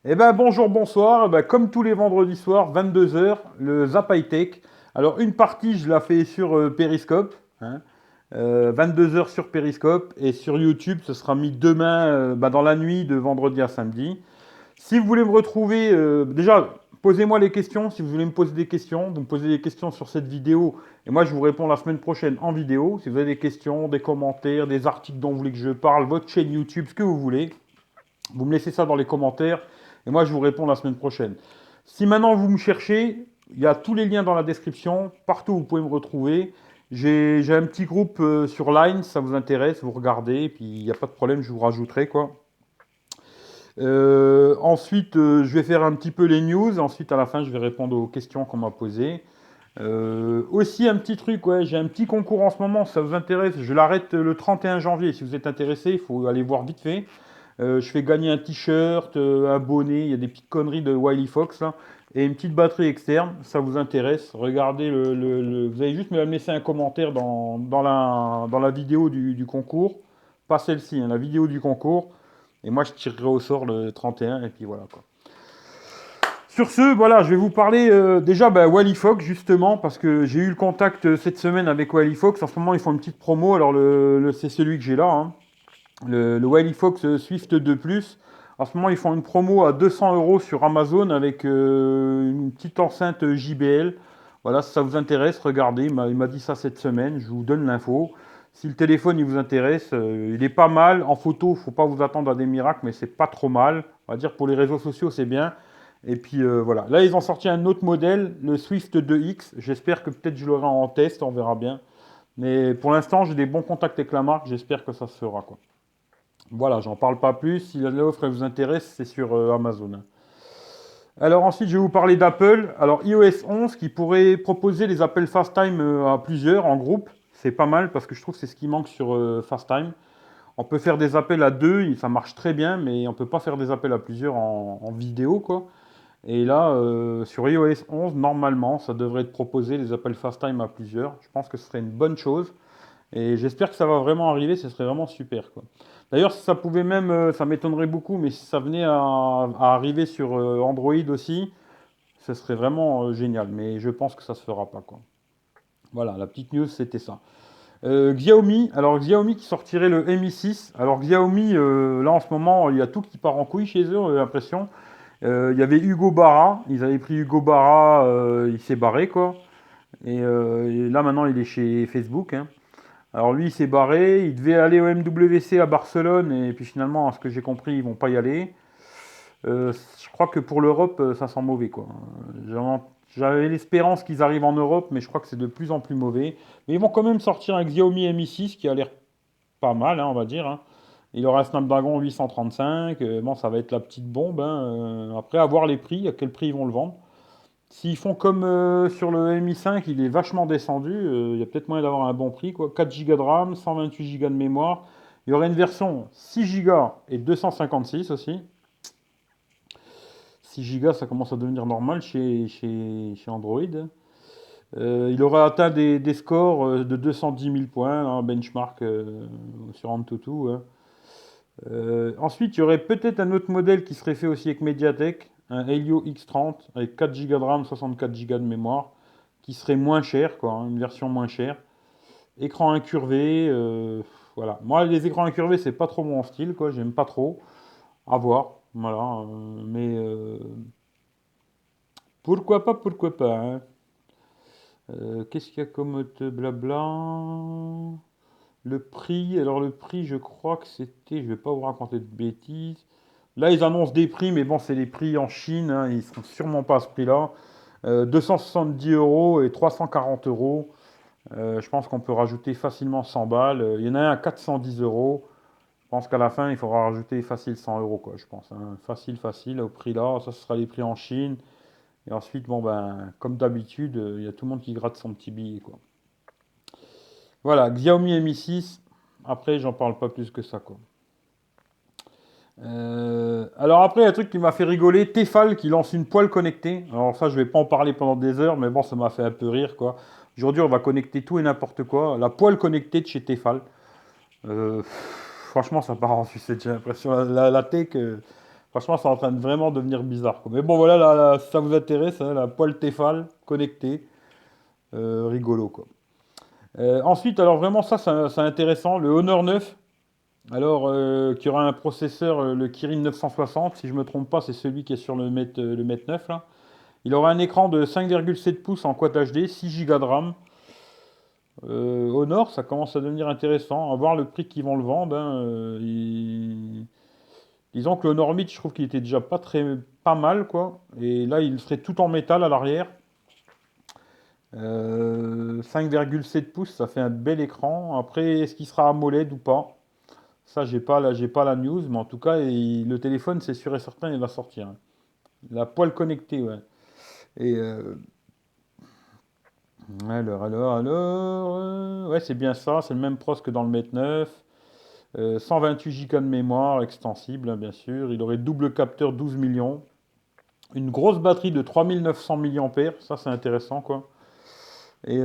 Eh ben bonjour, bonsoir. Eh ben, comme tous les vendredis soirs, 22 heures, le Zap High Tech. Alors une partie, je la fais sur Periscope, hein, 22 heures sur Periscope, et sur YouTube, ce sera mis demain, dans la nuit de vendredi à samedi. Si vous voulez me retrouver, déjà, posez-moi les questions. Si vous voulez me poser des questions, vous me posez des questions sur cette vidéo, et moi je vous réponds la semaine prochaine en vidéo. Si vous avez des questions, des commentaires, des articles dont vous voulez que je parle, votre chaîne YouTube, ce que vous voulez, vous me laissez ça dans les commentaires et moi je vous réponds la semaine prochaine. Si maintenant vous me cherchez, il y a tous les liens dans la description, partout vous pouvez me retrouver. J'ai un petit groupe sur Line, ça vous intéresse, vous regardez, et puis il n'y a pas de problème, je vous rajouterai quoi. Ensuite, je vais faire un petit peu les news, ensuite à la fin je vais répondre aux questions qu'on m'a posées. Aussi un petit truc, ouais, j'ai un petit concours en ce moment, si ça vous intéresse, je l'arrête le 31 janvier, si vous êtes intéressé, il faut aller voir vite fait. Je fais gagner un t-shirt, un bonnet, il y a des petites conneries de Wiley Fox là, et une petite batterie externe. Ça vous intéresse? Regardez vous avez juste me laisser un commentaire dans la vidéo du concours, pas celle-ci, hein, la vidéo du concours. Et moi je tirerai au sort le 31 et puis voilà quoi. Sur ce, voilà, je vais vous parler déjà Wally Fox justement parce que j'ai eu le contact cette semaine avec Wally Fox. En ce moment ils font une petite promo. Alors c'est celui que j'ai là, hein, le Wiley Fox Swift 2 Plus. En ce moment, ils font une promo à 200 euros sur Amazon avec une petite enceinte JBL. Voilà, si ça vous intéresse, regardez. Il m'a dit ça cette semaine. Je vous donne l'info. Si le téléphone il vous intéresse, il est pas mal. En photo, il ne faut pas vous attendre à des miracles, mais c'est pas trop mal. On va dire pour les réseaux sociaux, c'est bien. Et puis voilà. Là, ils ont sorti un autre modèle, le Swift 2X. J'espère que peut-être je l'aurai en test, on verra bien. Mais pour l'instant, j'ai des bons contacts avec la marque. J'espère que ça se fera quoi. Voilà, j'en parle pas plus. Si l'offre vous intéresse, c'est sur Amazon. Alors ensuite, je vais vous parler d'Apple. Alors iOS 11 qui pourrait proposer les appels FaceTime à plusieurs en groupe. C'est pas mal parce que je trouve que c'est ce qui manque sur FaceTime. On peut faire des appels à deux, ça marche très bien, mais on peut pas faire des appels à plusieurs en vidéo quoi. Et là, sur iOS 11, normalement, ça devrait être proposé les appels FaceTime à plusieurs. Je pense que ce serait une bonne chose. Et j'espère que ça va vraiment arriver, ce serait vraiment super, quoi. D'ailleurs, si ça pouvait même, ça m'étonnerait beaucoup, mais si ça venait à arriver sur Android aussi, ce serait vraiment génial. Mais je pense que ça se fera pas, quoi. Voilà, la petite news, c'était ça. Xiaomi, alors Xiaomi qui sortirait le Mi 6. Alors Xiaomi, là en ce moment, il y a tout qui part en couille chez eux, j'ai l'impression. Il y avait Hugo Barra, ils avaient pris Hugo Barra, il s'est barré, quoi. Et là maintenant, il est chez Facebook, hein. Alors lui, il s'est barré, il devait aller au MWC à Barcelone, et puis finalement, à ce que j'ai compris, ils vont pas y aller. Je crois que pour l'Europe, ça sent mauvais, quoi. J'avais l'espérance qu'ils arrivent en Europe, mais je crois que c'est de plus en plus mauvais. Mais ils vont quand même sortir un Xiaomi Mi 6 qui a l'air pas mal, hein, on va dire, hein. Il aura un Snapdragon 835, bon, ça va être la petite bombe, hein. Après, à voir les prix, à quel prix ils vont le vendre. S'ils font comme sur le Mi 5, il est vachement descendu. Il y a peut-être moyen d'avoir un bon prix, quoi. 4 Go de RAM, 128 Go de mémoire. Il y aurait une version 6 Go et 256 aussi. 6 Go, ça commence à devenir normal chez Android. Il aurait atteint des scores de 210 000 points, hein, benchmark sur AnTuTu, hein. Ensuite, il y aurait peut-être un autre modèle qui serait fait aussi avec Mediatek, un Helio X30 avec 4 Go de RAM, 64 Go de mémoire, qui serait moins cher, quoi, hein, une version moins chère. Écran incurvé, voilà. Moi, les écrans incurvés, c'est pas trop mon style, quoi, j'aime pas trop. À voir, voilà. Mais pourquoi pas, hein. Qu'est-ce qu'il y a comme autre blabla? Le prix, alors le prix, je crois que c'était, je vais pas vous raconter de bêtises. Là, ils annoncent des prix, mais bon, c'est les prix en Chine, hein, ils seront sûrement pas à ce prix-là. 270 euros et 340 euros. Je pense qu'on peut rajouter facilement 100 balles. Il y en a un à 410 euros. Je pense qu'à la fin, il faudra rajouter facile 100 euros, quoi, je pense, hein. Facile, facile, au prix là. Ça, ce sera les prix en Chine. Et ensuite, bon, ben, comme d'habitude, il y a tout le monde qui gratte son petit billet, quoi. Voilà, Xiaomi Mi 6. Après, j'en parle pas plus que ça, quoi. Alors après, il y a un truc qui m'a fait rigoler, Tefal qui lance une poêle connectée. Alors ça, je vais pas en parler pendant des heures, mais bon, ça m'a fait un peu rire, quoi. Aujourd'hui, on va connecter tout et n'importe quoi. La poêle connectée de chez Tefal. Franchement, ça part en sucette, j'ai l'impression. La tech, Franchement, c'est en train de vraiment devenir bizarre, quoi. Mais bon, voilà, si ça vous intéresse, hein, la poêle Tefal connectée, rigolo, quoi. Ensuite, alors vraiment, ça, c'est intéressant. Le Honor 9, alors, qui aura un processeur, le Kirin 960, si je me trompe pas, c'est celui qui est sur le Mate 9, là. Il aura un écran de 5,7 pouces en Quad HD, 6 Go de RAM. Honor, ça commence à devenir intéressant. À voir le prix qu'ils vont le vendre, hein, disons que le Honor 8, je trouve qu'il était déjà pas mal, quoi. Et là, il serait tout en métal à l'arrière. 5,7 pouces, ça fait un bel écran. Après, est-ce qu'il sera AMOLED ou pas? Ça, j'ai pas la news, mais en tout cas, le téléphone, c'est sûr et certain, il va sortir, hein. La poêle connectée, ouais. Et ouais, c'est bien ça, c'est le même pros que dans le Mate 9. 128 Go de mémoire extensible, hein, bien sûr. Il aurait double capteur 12 millions. Une grosse batterie de 3900 mAh, ça c'est intéressant, quoi. Et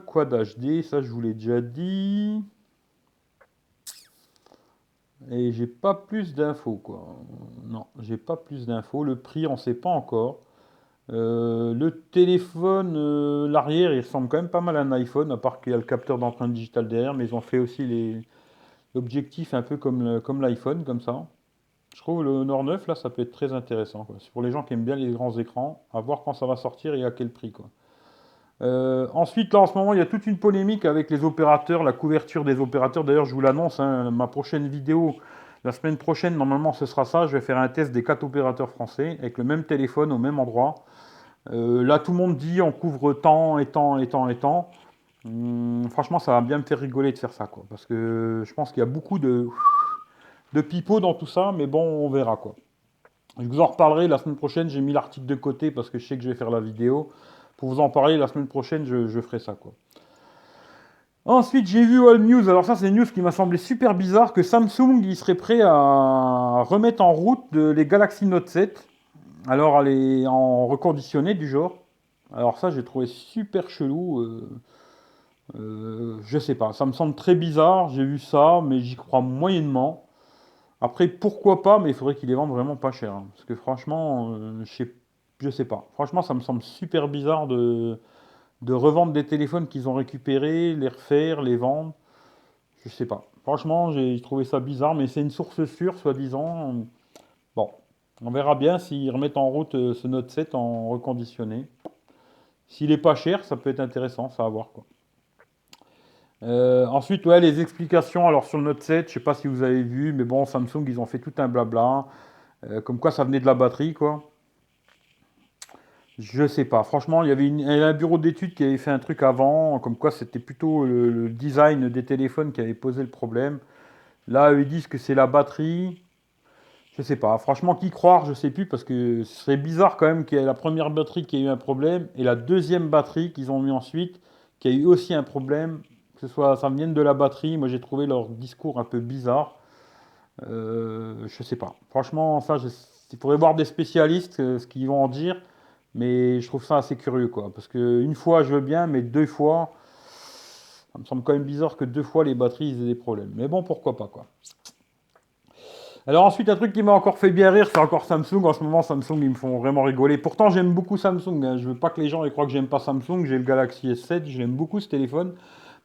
Quad HD, ça je vous l'ai déjà dit. Et j'ai pas plus d'infos, quoi. Non, j'ai pas plus d'infos. Le prix, on sait pas encore. Le téléphone, l'arrière, il ressemble quand même pas mal à un iPhone, à part qu'il y a le capteur d'empreinte digitale derrière, mais ils ont fait aussi l'objectif un peu comme l'iPhone, comme ça. Je trouve le Honor 9, là, ça peut être très intéressant, quoi. C'est pour les gens qui aiment bien les grands écrans, à voir quand ça va sortir et à quel prix, quoi. Ensuite, là, en ce moment, il y a toute une polémique avec les opérateurs, la couverture des opérateurs. D'ailleurs, je vous l'annonce, hein, ma prochaine vidéo, la semaine prochaine, normalement, ce sera ça. Je vais faire un test des 4 opérateurs français avec le même téléphone au même endroit. Là, tout le monde dit on couvre tant et tant et tant et tant. Franchement, ça va bien me faire rigoler de faire ça, quoi. Parce que je pense qu'il y a beaucoup de pipeaux dans tout ça, mais bon, on verra, quoi. Je vous en reparlerai la semaine prochaine. J'ai mis l'article de côté parce que je sais que je vais faire la vidéo. Pour vous en parler la semaine prochaine, je ferai ça, quoi. Ensuite, j'ai vu All News. Alors ça, c'est une news qui m'a semblé super bizarre, que Samsung, il serait prêt à remettre en route les Galaxy Note 7. Alors, aller en reconditionné du genre. Alors ça, j'ai trouvé super chelou. Je sais pas, ça me semble très bizarre. J'ai vu ça, mais j'y crois moyennement. Après, pourquoi pas, mais il faudrait qu'ils les vendent vraiment pas cher, hein. Parce que franchement, je sais pas. Franchement, ça me semble super bizarre de revendre des téléphones qu'ils ont récupérés, les refaire, les vendre. Je sais pas. Franchement, j'ai trouvé ça bizarre, mais c'est une source sûre, soi-disant. Bon, on verra bien s'ils remettent en route ce Note 7 en reconditionné. S'il est pas cher, ça peut être intéressant, ça à voir, quoi. Ensuite, ouais, les explications. Alors sur le Note 7, je sais pas si vous avez vu, mais bon, Samsung, ils ont fait tout un blabla, comme quoi ça venait de la batterie, quoi. Je sais pas. Franchement, il y avait un bureau d'études qui avait fait un truc avant, comme quoi c'était plutôt le design des téléphones qui avait posé le problème. Là, eux, ils disent que c'est la batterie. Je sais pas. Franchement, qui croire, je sais plus, parce que ce serait bizarre quand même qu'il y ait la première batterie qui ait eu un problème et la deuxième batterie qu'ils ont mis ensuite qui a eu aussi un problème. Que ce soit, ça vienne de la batterie. Moi, j'ai trouvé leur discours un peu bizarre. Je sais pas. Franchement, ça, il faudrait voir des spécialistes ce qu'ils vont en dire. Mais je trouve ça assez curieux, quoi. Parce que une fois, je veux bien, mais deux fois, ça me semble quand même bizarre que deux fois les batteries ils aient des problèmes. Mais bon, pourquoi pas, quoi. Alors ensuite, un truc qui m'a encore fait bien rire, c'est encore Samsung. En ce moment, Samsung, ils me font vraiment rigoler. Pourtant, j'aime beaucoup Samsung, hein. Je veux pas que les gens croient que j'aime pas Samsung. J'ai le Galaxy S7, je l'aime beaucoup ce téléphone.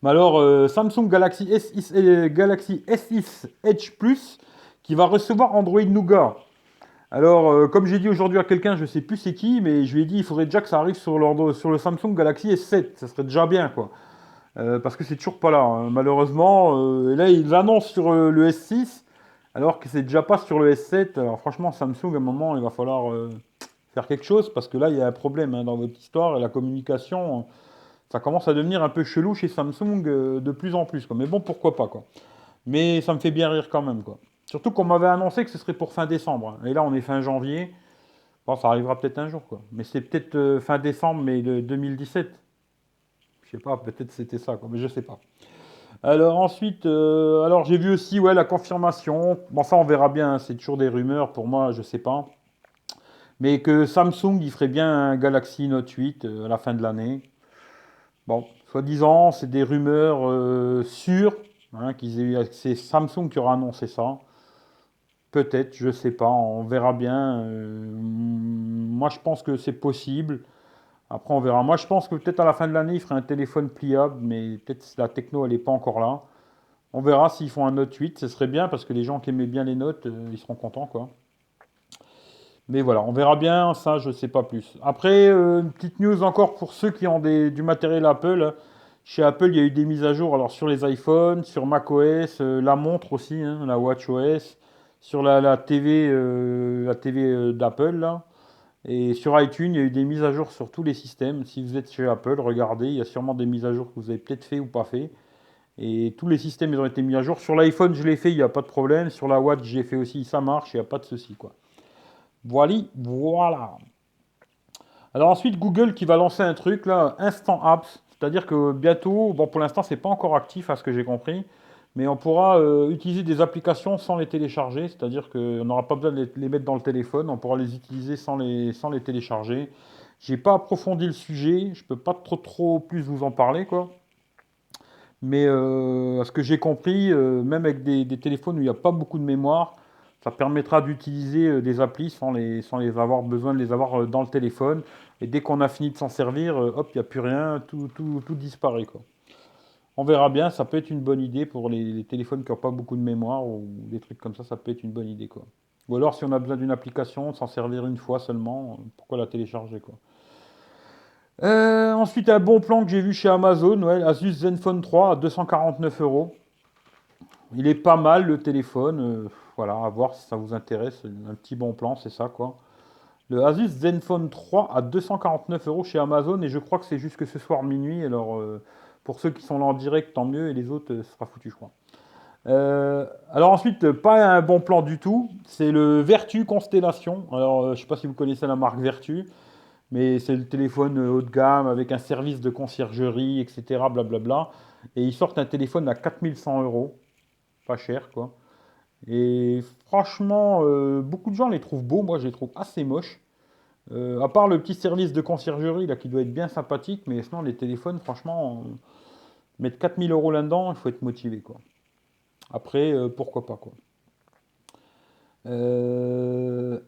Mais alors, Samsung Galaxy S6, Galaxy S6 Edge Plus, qui va recevoir Android Nougat. Alors, comme j'ai dit aujourd'hui à quelqu'un, je sais plus c'est qui, mais je lui ai dit il faudrait déjà que ça arrive sur le Samsung Galaxy S7. Ça serait déjà bien, quoi. Parce que c'est toujours pas là, hein. Malheureusement, et là, ils annoncent sur le S6, alors que c'est déjà pas sur le S7. Alors, franchement, Samsung, à un moment, il va falloir faire quelque chose, parce que là, il y a un problème, hein, dans votre histoire, et la communication, ça commence à devenir un peu chelou chez Samsung de plus en plus, quoi. Mais bon, pourquoi pas, quoi. Mais ça me fait bien rire quand même, quoi. Surtout qu'on m'avait annoncé que ce serait pour fin décembre, hein. Et là, on est fin janvier. Bon, ça arrivera peut-être un jour, quoi. Mais c'est peut-être fin décembre, mais de 2017. Je sais pas, peut-être c'était ça, quoi, mais je sais pas. Alors ensuite, alors j'ai vu aussi, ouais, la confirmation. Bon, ça on verra bien, hein, c'est toujours des rumeurs. Pour moi, je sais pas. Mais que Samsung, il ferait bien un Galaxy Note 8 à la fin de l'année. Bon, soi-disant, c'est des rumeurs sûres, hein, c'est Samsung qui aura annoncé ça. Peut-être, je sais pas, on verra bien. Moi, je pense que c'est possible. Après, on verra. Moi, je pense que peut-être à la fin de l'année, il ferait un téléphone pliable, mais peut-être la techno, elle n'est pas encore là. On verra s'ils font un Note 8, ce serait bien parce que les gens qui aimaient bien les notes, ils seront contents, quoi. Mais voilà, on verra bien, ça, je sais pas plus. Après, une petite news encore pour ceux qui ont du matériel Apple. Chez Apple, il y a eu des mises à jour alors sur les iPhones, sur macOS, la montre aussi, hein, la WatchOS, sur la TV d'Apple, là. Et sur iTunes, il y a eu des mises à jour sur tous les systèmes. Si vous êtes chez Apple, regardez, il y a sûrement des mises à jour que vous avez peut-être fait ou pas fait. Et tous les systèmes, ils ont été mis à jour. Sur l'iPhone, je l'ai fait, il n'y a pas de problème. Sur la Watch, j'ai fait aussi, ça marche, il n'y a pas de souci, quoi. Voilà, voilà. Alors ensuite, Google qui va lancer un truc, là, Instant Apps. C'est-à-dire que bientôt, bon, pour l'instant, c'est pas encore actif, à ce que j'ai compris, mais on pourra utiliser des applications sans les télécharger. C'est-à-dire qu'on n'aura pas besoin de les mettre dans le téléphone, on pourra les utiliser sans les télécharger. J'ai pas approfondi le sujet, je peux pas trop plus vous en parler, quoi. Mais à ce que j'ai compris, même avec des téléphones où il n'y a pas beaucoup de mémoire, ça permettra d'utiliser des applis sans les avoir besoin de les avoir dans le téléphone. Et dès qu'on a fini de s'en servir, hop, il n'y a plus rien, tout disparaît, quoi. On verra bien, ça peut être une bonne idée pour les téléphones qui n'ont pas beaucoup de mémoire ou des trucs comme ça peut être une bonne idée, quoi. Ou alors si on a besoin d'une application, s'en servir une fois seulement, pourquoi la télécharger, quoi. Ensuite, un bon plan que j'ai vu chez Amazon, ouais, Asus Zenfone 3 à 249 euros. Il est pas mal le téléphone, voilà, à voir si ça vous intéresse. Un petit bon plan, c'est ça quoi. Le Asus Zenfone 3 à 249 euros chez Amazon et je crois que c'est jusque ce soir minuit. Alors pour ceux qui sont là en direct, tant mieux et les autres, ce sera foutu, je crois. Alors ensuite, pas un bon plan du tout, c'est le Vertu Constellation. Alors je sais pas si vous connaissez la marque Vertu, mais c'est le téléphone haut de gamme avec un service de conciergerie, etc. Blablabla. Et ils sortent un téléphone à 4100 euros, pas cher quoi. Et franchement, beaucoup de gens les trouvent beaux, moi je les trouve assez moches. À part le petit service de conciergerie là qui doit être bien sympathique, mais sinon les téléphones, franchement, mettre 4000 euros là-dedans, il faut être motivé quoi. Après, pourquoi pas quoi.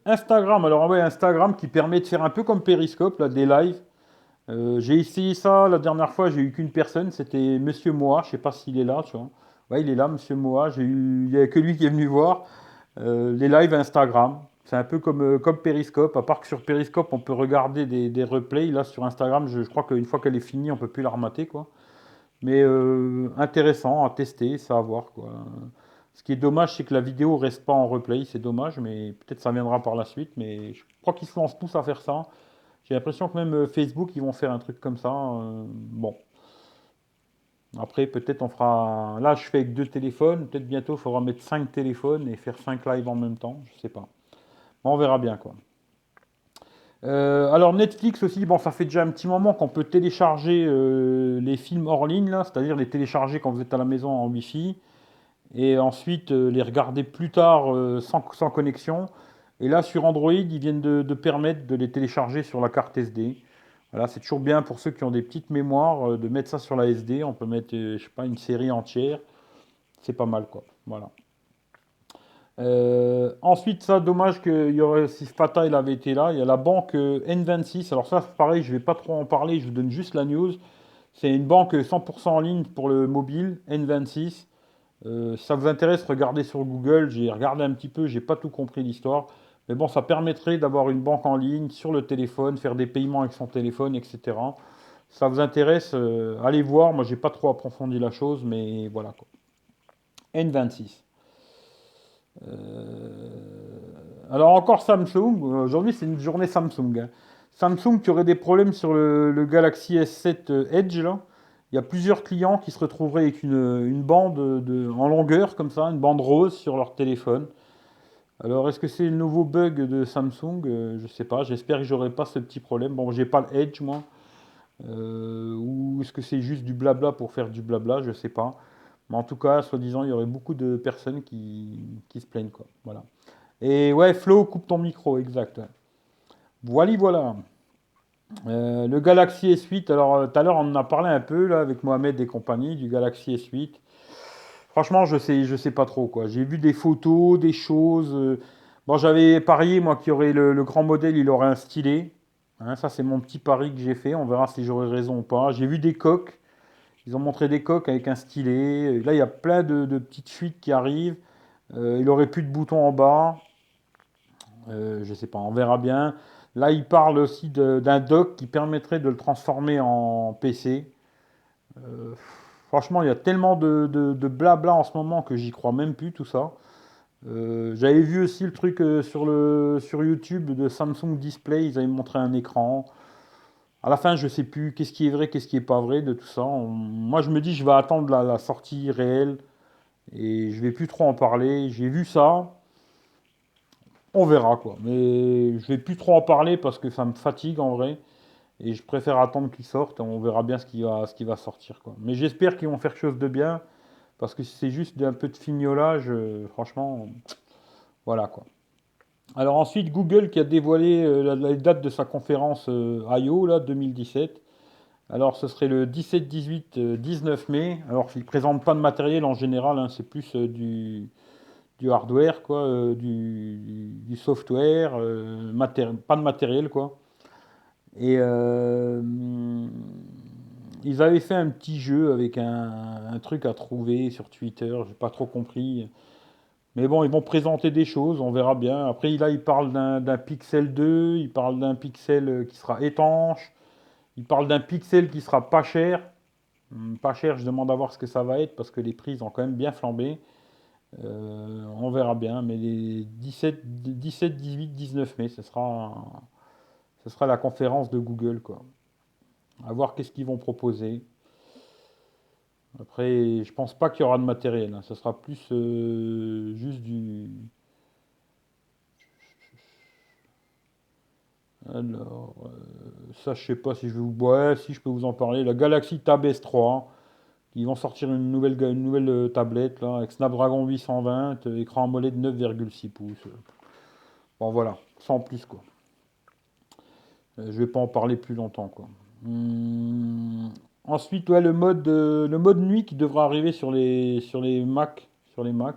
Instagram, alors ouais, Instagram qui permet de faire un peu comme Periscope, là, des lives. J'ai essayé ça la dernière fois, j'ai eu qu'une personne, c'était Monsieur Moa, je sais pas s'il est là, tu vois. Ouais, il est là, Monsieur Moa, il n'y a que lui qui est venu voir. Les lives Instagram, c'est un peu comme Periscope, à part que sur Periscope, on peut regarder des replays. Là, sur Instagram, je crois qu'une fois qu'elle est finie, on peut plus la remater, quoi. Mais intéressant à tester, ça à voir, quoi. Ce qui est dommage, c'est que la vidéo reste pas en replay, c'est dommage, mais peut-être ça viendra par la suite. Mais je crois qu'ils se lancent tous à faire ça. J'ai l'impression que même Facebook, ils vont faire un truc comme ça. Bon, après, peut-être on fera. Là, je fais avec deux téléphones. Peut-être bientôt, il faudra mettre cinq téléphones et faire cinq lives en même temps. Je sais pas. On verra bien, quoi. Alors Netflix aussi, bon, ça fait déjà un petit moment qu'on peut télécharger les films hors ligne, là, c'est-à-dire les télécharger quand vous êtes à la maison en Wi-Fi, et ensuite les regarder plus tard sans connexion. Et là, sur Android, ils viennent de permettre de les télécharger sur la carte SD. Voilà, c'est toujours bien pour ceux qui ont des petites mémoires de mettre ça sur la SD. On peut mettre, je sais pas, une série entière. C'est pas mal, quoi. Voilà. Ensuite, ça, dommage que y aurait, si Fata il avait été là. Il y a la banque N26. Alors ça, c'est pareil, je vais pas trop en parler. Je vous donne juste la news. C'est une banque 100% en ligne pour le mobile, N26. Si ça vous intéresse, regardez sur Google. J'ai regardé un petit peu, j'ai pas tout compris l'histoire. Mais bon, ça permettrait d'avoir une banque en ligne sur le téléphone, faire des paiements avec son téléphone, etc. Si ça vous intéresse, allez voir. Moi, j'ai pas trop approfondi la chose, mais voilà quoi. N26. Alors encore Samsung. Aujourd'hui, c'est une journée Samsung, hein. Samsung qui aurait des problèmes sur le Galaxy S7 Edge là. Il y a plusieurs clients qui se retrouveraient avec une bande en longueur comme ça, une bande rose sur leur téléphone. Alors, est-ce que c'est le nouveau bug de Samsung? Je sais pas. J'espère que j'aurai pas ce petit problème. Bon, j'ai pas le Edge moi. Ou est-ce que c'est juste du blabla pour faire du blabla? Je sais pas. Mais en tout cas, soi-disant, il y aurait beaucoup de personnes qui se plaignent quoi. Voilà. Et ouais, Flo, coupe ton micro, exact. Ouais. Voilà, voilà. Le Galaxy S8, alors tout à l'heure on en a parlé un peu là avec Mohamed et compagnie du Galaxy S8. Franchement, je sais pas trop, quoi. J'ai vu des photos, des choses. Bon, j'avais parié, moi, qu'il y aurait le grand modèle, il aurait un stylet. Hein, ça, c'est mon petit pari que j'ai fait. On verra si j'aurai raison ou pas. J'ai vu des coques. Ils ont montré des coques avec un stylet. Là, il y a plein de petites fuites qui arrivent. Il aurait plus de boutons en bas. Je sais pas, on verra bien. Là, il parle aussi d'un dock qui permettrait de le transformer en PC. Euh, Franchement, il y a tellement de blabla en ce moment que j'y crois même plus tout ça. J'avais vu aussi le truc sur YouTube de Samsung Display, ils avaient montré un écran. À la fin, je sais plus qu'est-ce qui est vrai, qu'est-ce qui est pas vrai de tout ça. Moi, je me dis, je vais attendre la sortie réelle et je vais plus trop en parler. J'ai vu ça, on verra quoi. Mais je vais plus trop en parler parce que ça me fatigue en vrai. Et je préfère attendre qu'il sorte. On verra bien ce qui va sortir quoi. Mais j'espère qu'ils vont faire quelque chose de bien. Parce que si c'est juste un peu de fignolage, franchement, voilà quoi. Alors ensuite, Google qui a dévoilé la date de sa conférence I/O là, 2017. Alors ce serait le 17, 18, 19 mai. Alors ils ne présentent pas de matériel en général, hein, c'est plus du hardware, quoi, du software, pas de matériel, quoi. Et ils avaient fait un petit jeu avec un truc à trouver sur Twitter, j'ai pas trop compris. Mais bon, ils vont présenter des choses, on verra bien. Après, là, ils parlent d'un Pixel 2, ils parlent d'un Pixel qui sera étanche, ils parlent d'un Pixel qui sera pas cher. Pas cher, je demande à voir ce que ça va être parce que les prix ils ont quand même bien flambé. On verra bien, mais les 17, 18, 19 mai, ce sera la conférence de Google, quoi. À voir qu'est-ce qu'ils vont proposer. Après, je pense pas qu'il y aura de matériel, hein. Ce sera plus juste du. Alors, ça, je sais pas si je vais vous. Ouais, si je peux vous en parler. La Galaxy Tab S3. Ils vont sortir une nouvelle tablette là, avec Snapdragon 820, écran AMOLED 9,6 pouces. Bon voilà, sans plus quoi. Je vais pas en parler plus longtemps quoi. Ensuite, ouais, le mode nuit qui devra arriver sur les Mac, sur les Mac.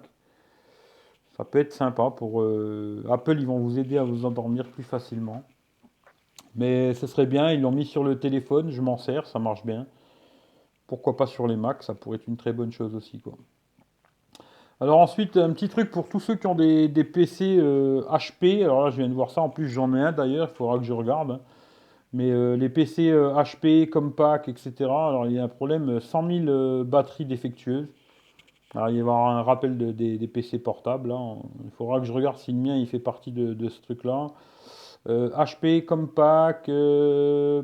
Ça peut être sympa pour Apple, ils vont vous aider à vous endormir plus facilement. Mais ce serait bien, ils l'ont mis sur le téléphone, je m'en sers, ça marche bien. Pourquoi pas sur les Mac, ça pourrait être une très bonne chose aussi quoi. Alors ensuite, un petit truc pour tous ceux qui ont des PC HP. Alors là, je viens de voir ça. En plus, j'en ai un d'ailleurs. Il faudra que je regarde, hein. Mais les PC HP, Compaq, etc. Alors il y a un problème 100 000 batteries défectueuses. Alors il va y avoir un rappel des PC portables, là. Il faudra que je regarde si le mien il fait partie de ce truc-là. HP, Compaq,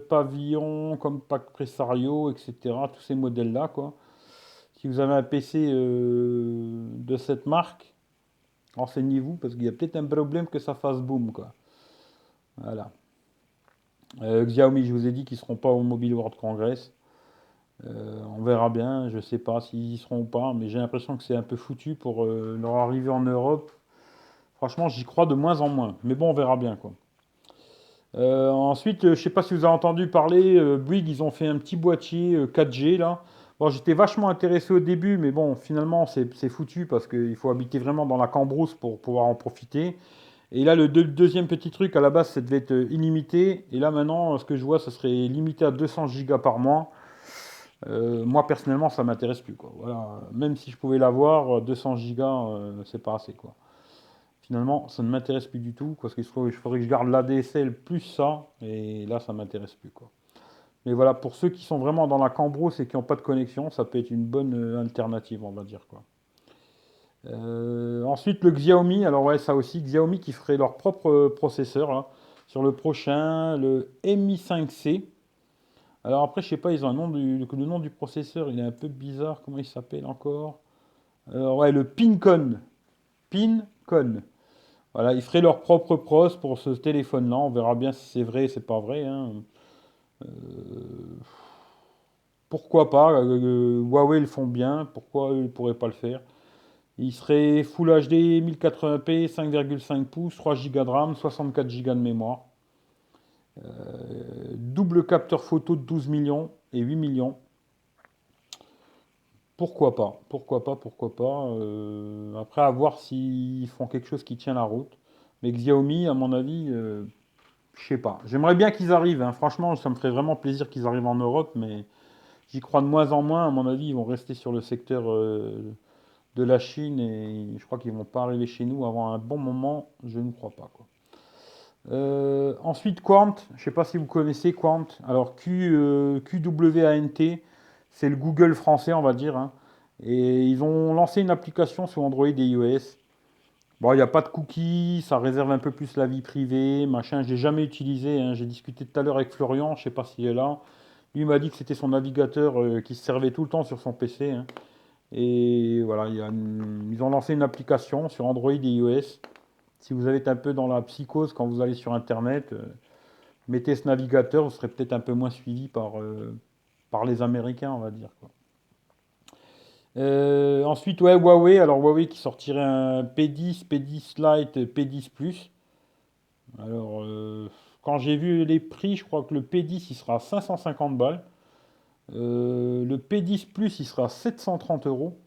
Pavillon, Compaq Presario, etc. Tous ces modèles-là, quoi. Si vous avez un PC de cette marque, renseignez-vous parce qu'il y a peut-être un problème que ça fasse boom, quoi. Voilà. Xiaomi, je vous ai dit qu'ils ne seront pas au Mobile World Congress. On verra bien, je ne sais pas s'ils y seront ou pas, mais j'ai l'impression que c'est un peu foutu pour leur arrivée en Europe. Franchement, j'y crois de moins en moins. Mais bon, on verra bien, quoi. Ensuite, je ne sais pas si vous avez entendu parler, Bouygues, ils ont fait un petit boîtier 4G, là. Bon, j'étais vachement intéressé au début, mais bon, finalement, c'est foutu parce qu'il faut habiter vraiment dans la cambrousse pour pouvoir en profiter. Et là, le deuxième petit truc, à la base, ça devait être illimité. Et là, maintenant, ce que je vois, ça serait limité à 200 gigas par mois. Moi, personnellement, ça m'intéresse plus, quoi. Voilà. Même si je pouvais l'avoir, 200 gigas, c'est pas assez, quoi. Finalement, ça ne m'intéresse plus du tout, parce qu'il faudrait que je garde l'ADSL plus ça. Et là, ça m'intéresse plus, quoi. Mais voilà, pour ceux qui sont vraiment dans la cambrousse et qui n'ont pas de connexion, ça peut être une bonne alternative, on va dire, quoi. Ensuite, le Xiaomi, alors ouais, ça aussi, Xiaomi qui ferait leur propre processeur là, sur le prochain, le Mi 5C. Alors après, je sais pas, ils ont un nom le nom du processeur, il est un peu bizarre, comment il s'appelle encore? Ouais, le Pincon. Pincon. Voilà, ils feraient leur propre pros pour ce téléphone-là, on verra bien si c'est vrai, c'est pas vrai, hein. Pourquoi pas? Huawei le font bien, pourquoi eux, ils pourraient pas le faire? Il serait Full HD 1080p, 5,5 pouces, 3 Go de RAM, 64 Go de mémoire. Double capteur photo de 12 millions et 8 millions. Pourquoi pas? Pourquoi pas? Pourquoi pas? Après, à voir s'ils font quelque chose qui tient la route. Mais Xiaomi, à mon avis, je sais pas. J'aimerais bien qu'ils arrivent, hein. Franchement, ça me ferait vraiment plaisir qu'ils arrivent en Europe, mais j'y crois de moins en moins. À mon avis, ils vont rester sur le secteur de la Chine et je crois qu'ils vont pas arriver chez nous avant un bon moment. Je ne crois pas, quoi. Ensuite, Quant, je sais pas si vous connaissez Quant. Alors, QWANT, c'est le Google français, on va dire, hein. Et ils ont lancé une application sur Android et iOS. Bon, il n'y a pas de cookies, ça réserve un peu plus la vie privée, machin. Je l'ai jamais utilisé, hein. J'ai discuté tout à l'heure avec Florian, je sais pas s'il est là. Lui m'a dit que c'était son navigateur qui se servait tout le temps sur son PC, hein. Et voilà, ils ont lancé une application sur Android et iOS. Si vous êtes un peu dans la psychose quand vous allez sur Internet, mettez ce navigateur, vous serez peut-être un peu moins suivi par les Américains, on va dire, quoi. Ensuite, ouais, Huawei. Alors, Huawei qui sortirait un P10, P10 Lite, P10 Plus. Alors, quand j'ai vu les prix, je crois que le P10 il sera à 550 balles. Le P10 Plus il sera à 730 euros.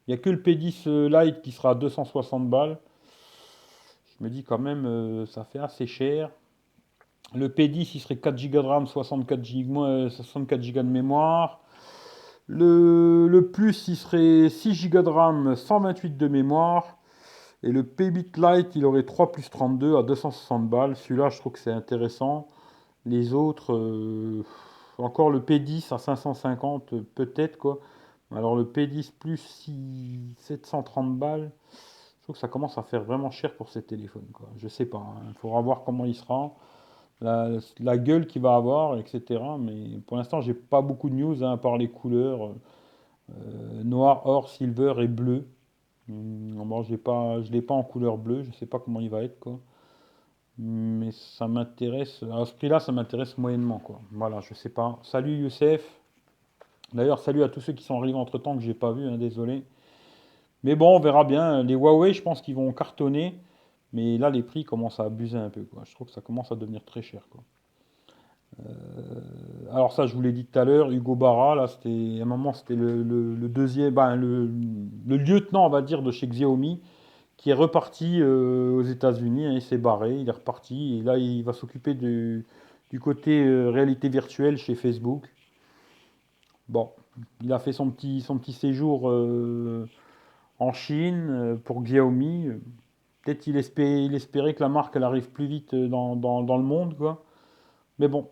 Il n'y a que le P10 Lite qui sera à 260 balles. Je me dis quand même, ça fait assez cher. Le P10 il serait 4 Go de RAM, 64 Go de mémoire. Le Plus il serait 6 Go de RAM, 128 de mémoire. Et le P-Bit Lite, il aurait 3 plus 32 à 260 balles. Celui-là, je trouve que c'est intéressant. Les autres, encore le P10 à 550, peut-être quoi. Alors le P10 plus 730 balles, je trouve que ça commence à faire vraiment cher pour ces téléphones, quoi. Je sais pas, hein. Il faudra voir comment il sera, la gueule qu'il va avoir, etc. Mais pour l'instant, j'ai pas beaucoup de news, hein, à part les couleurs noir, or, silver et bleu. Bon, je l'ai pas en couleur bleue, je sais pas comment il va être, quoi. Mais ça m'intéresse, à ce prix-là, ça m'intéresse moyennement, quoi. Voilà, je sais pas. Salut Youssef. D'ailleurs, salut à tous ceux qui sont arrivés entre-temps que j'ai pas vu, hein, désolé. Mais bon, on verra bien. Les Huawei, je pense qu'ils vont cartonner. Mais là, les prix commencent à abuser un peu, quoi. Je trouve que ça commence à devenir très cher, quoi. Alors ça, je vous l'ai dit tout à l'heure, Hugo Barra, là, c'était à un moment, c'était le deuxième, ben, le lieutenant, on va dire, de chez Xiaomi, qui est reparti aux États-Unis, hein. Il s'est barré, il est reparti, et là, il va s'occuper du côté réalité virtuelle chez Facebook. Bon, il a fait son petit séjour en Chine pour Xiaomi. Peut-être il espérait que la marque elle arrive plus vite dans le monde, quoi. Mais bon,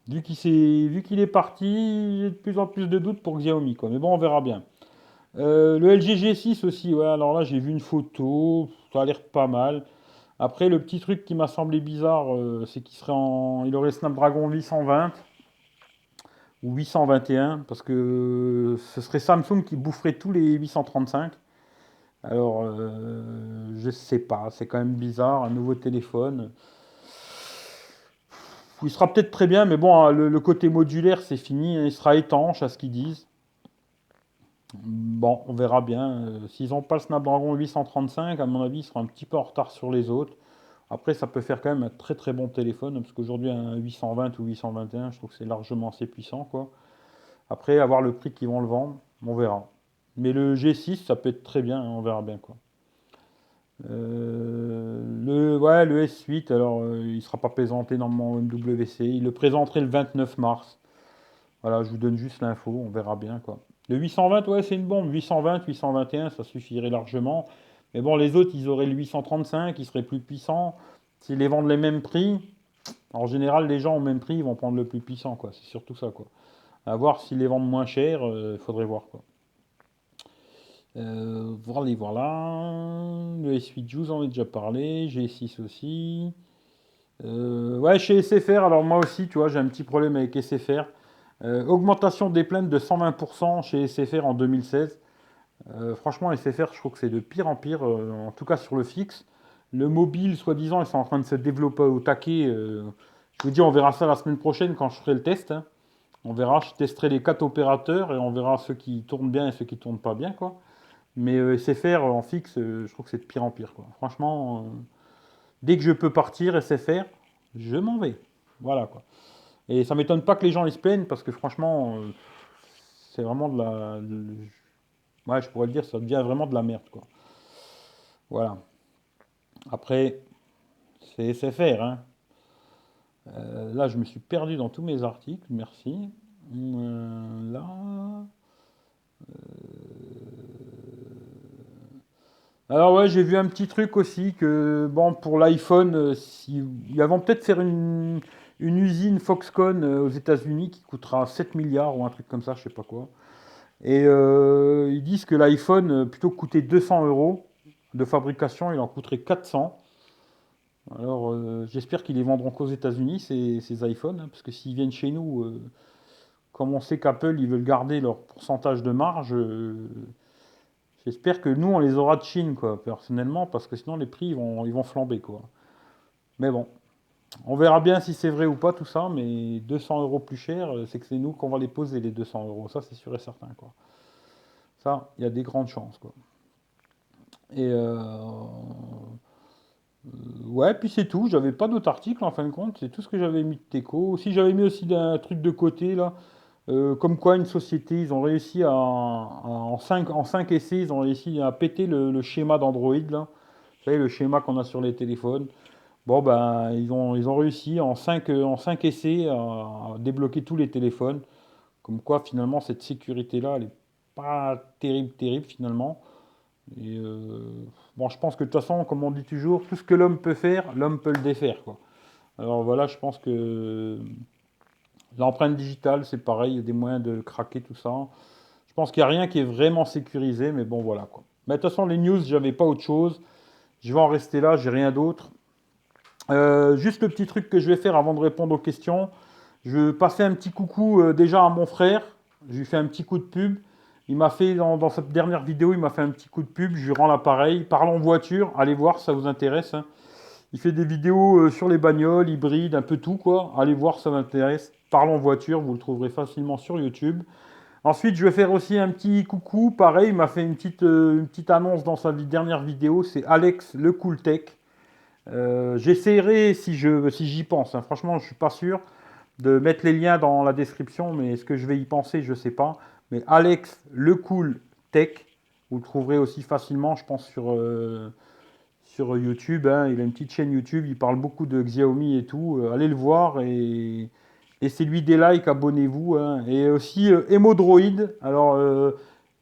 vu qu'il est parti, j'ai de plus en plus de doutes pour Xiaomi, quoi. Mais bon, on verra bien. Le LG G6 aussi, ouais, alors là, j'ai vu une photo, ça a l'air pas mal. Après, le petit truc qui m'a semblé bizarre, c'est il aurait Snapdragon 820 ou 821, parce que ce serait Samsung qui boufferait tous les 835. Alors, je sais pas, c'est quand même bizarre, un nouveau téléphone. Il sera peut-être très bien, mais bon, hein, le côté modulaire, c'est fini, hein. Il sera étanche à ce qu'ils disent. Bon, on verra bien. S'ils n'ont pas le Snapdragon 835, à mon avis, ils seront un petit peu en retard sur les autres. Après, ça peut faire quand même un très très bon téléphone, parce qu'aujourd'hui, un 820 ou 821, je trouve que c'est largement assez puissant, quoi. Après, avoir le prix qu'ils vont le vendre, on verra. Mais le G6, ça peut être très bien, hein, on verra bien, quoi. Ouais, le S8, alors il ne sera pas présenté dans mon MWC. Il le présenterait le 29 mars. Voilà, je vous donne juste l'info, on verra bien, quoi. Le 820, ouais, c'est une bombe. 820, 821, ça suffirait largement. Mais bon, les autres, ils auraient le 835, ils seraient plus puissants. S'ils les vendent les mêmes prix, en général, les gens au même prix, ils vont prendre le plus puissant, quoi. C'est surtout ça, quoi. À voir s'ils les vendent moins cher, il faudrait voir, quoi. Voilà, voilà. Le S8 je vous en ai déjà parlé. G6 aussi. Ouais, chez SFR, alors moi aussi, tu vois, j'ai un petit problème avec SFR. Augmentation des plaintes de 120% chez SFR en 2016. Franchement, SFR, je trouve que c'est de pire en pire, en tout cas sur le fixe. Le mobile, soi-disant, ils sont en train de se développer au taquet. Je vous dis, on verra ça la semaine prochaine quand je ferai le test, hein. On verra, je testerai les 4 opérateurs et on verra ceux qui tournent bien et ceux qui tournent pas bien, quoi. Mais SFR en fixe, je trouve que c'est de pire en pire, quoi. Franchement, dès que je peux partir SFR, je m'en vais. Voilà, quoi. Et ça m'étonne pas que les gens ils se plaignent parce que franchement, c'est vraiment de la. Ouais, je pourrais le dire, ça devient vraiment de la merde, quoi. Voilà. Après, c'est SFR, hein. Là, je me suis perdu dans tous mes articles, merci. Là. Alors ouais, j'ai vu un petit truc aussi que bon pour l'iPhone, ils vont peut-être faire une usine Foxconn aux États-Unis qui coûtera 7 milliards ou un truc comme ça, je sais pas quoi. Et ils disent que l'iPhone, plutôt que coûter 200 euros de fabrication, il en coûterait 400. Alors j'espère qu'ils les vendront qu'aux États-Unis ces iPhones, hein, parce que s'ils viennent chez nous, comme on sait qu'Apple ils veulent garder leur pourcentage de marge. J'espère que nous, on les aura de Chine, quoi, personnellement, parce que sinon les prix ils vont flamber, quoi. Mais bon, on verra bien si c'est vrai ou pas tout ça, mais 200 euros plus cher, c'est que c'est nous qu'on va les poser, les 200 euros. Ça, c'est sûr et certain, quoi. Ça, il y a des grandes chances, quoi. Et ouais, puis c'est tout. J'avais pas d'autres articles en fin de compte. C'est tout ce que j'avais mis de Teco. Si j'avais mis aussi un truc de côté, là, comme quoi une société, ils ont réussi en cinq essais, ils ont réussi à péter le schéma d'Android, là. Vous savez, le schéma qu'on a sur les téléphones. Bon, ben, ils ont réussi en cinq essais à débloquer tous les téléphones. Comme quoi, finalement, cette sécurité-là, elle n'est pas terrible, terrible, finalement. Et bon, je pense que de toute façon, comme on dit toujours, tout ce que l'homme peut faire, l'homme peut le défaire, quoi. Alors voilà, je pense que l'empreinte digitale, c'est pareil, il y a des moyens de craquer tout ça. Je pense qu'il n'y a rien qui est vraiment sécurisé, mais bon, voilà, quoi. Mais de toute façon, les news, j'avais pas autre chose. Je vais en rester là, j'ai rien d'autre. Juste le petit truc que je vais faire avant de répondre aux questions. Je vais passer un petit coucou déjà à mon frère. Je lui fais un petit coup de pub. Il m'a fait, dans cette dernière vidéo, il m'a fait un petit coup de pub. Je lui rends l'appareil. Parlons voiture. Allez voir, ça vous intéresse, hein. Il fait des vidéos sur les bagnoles, hybrides, un peu tout, quoi. Allez voir, ça m'intéresse. Parlons voiture, vous le trouverez facilement sur YouTube. Ensuite, je vais faire aussi un petit coucou. Pareil, il m'a fait une petite annonce dans sa dernière vidéo. C'est Alex le Cool Tech. J'essaierai si j'y pense, hein. Franchement, je suis pas sûr de mettre les liens dans la description, mais est-ce que je vais y penser, je sais pas. Mais Alex le Cool Tech, vous le trouverez aussi facilement, je pense, sur YouTube, hein. Il a une petite chaîne YouTube, il parle beaucoup de Xiaomi et tout. Allez le voir et laissez-lui des likes, abonnez-vous, hein. Et aussi Emo Droid, alors